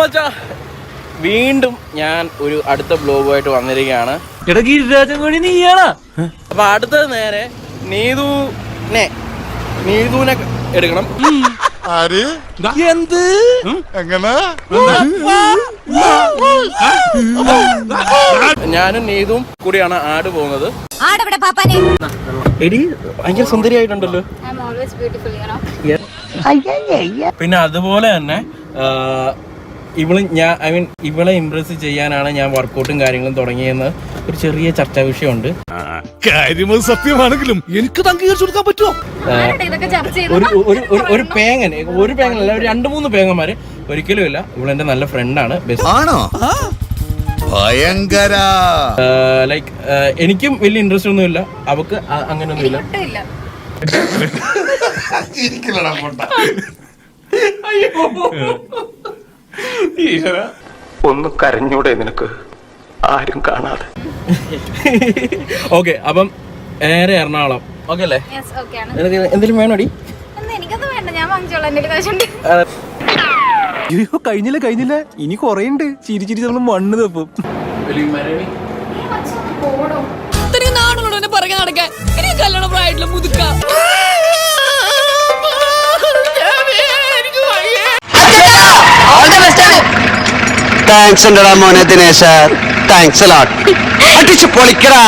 മച്ചാ, വീണ്ടും ഞാൻ ഒരു അടുത്ത ബ്ലോഗുമായിട്ട് വന്നിരിക്കുകയാണ്. അപ്പൊ അടുത്തത് നേരെ നീതുനെ എടുക്കണം. എന്ത് എങ്ങനെ ഞാനും നീതും കൂടിയാണ് ആട് പോകുന്നത്. എടി ഭയങ്കര സുന്ദരിയായിട്ടുണ്ടല്ലോ. പിന്നെ അതുപോലെ തന്നെ ഇവളെ ഇംപ്രസ് ചെയ്യാനാണ് ഞാൻ വർക്കൗട്ടും കാര്യങ്ങളും തുടങ്ങിയെന്ന് ഒരു ചെറിയ ചർച്ചാ വിഷയമുണ്ട്. കാര്യം സത്യമാണെങ്കിലും എനിക്ക് അംഗീകരിച്ചു കൊടുക്കാൻ പറ്റുമോ? ഒരു പേങ്ങനല്ല, ഒരു 2-3 പേങ്ങന്മാര്. ഒരിക്കലും ഇല്ല, ഇവളെന്റെ നല്ല ഫ്രണ്ടാണ്. ഭയങ്കര ലൈക്ക് എനിക്കും വലിയ ഇൻട്രസ്റ്റ് ഒന്നും ഇല്ല, അവക്ക് അങ്ങനെയൊന്നും ഇല്ല. ഒന്ന് കരഞ്ഞൂടെ നിനക്ക്, ആരും കാണാതെ. ഓക്കെ, അപ്പം നേരെ എറണാകുളം. ഓക്കെ അല്ലേ? എന്തെങ്കിലും വേണോടി? അയ്യോ കഴിഞ്ഞില്ല, ഇനി കൊറേണ്ട്. ചിരിച്ചിരി നമ്മൾ മണ്ണ് തപ്പും. പറയാൻ നടക്കാൻ കല്യാണം പ്രായത്തില് മുതുക്ക. താങ്ക്സ് ഉണ്ടടാ മോനെ ദിനേശ, താങ്ക്സ് അടിച്ചു പൊളിക്കടാ.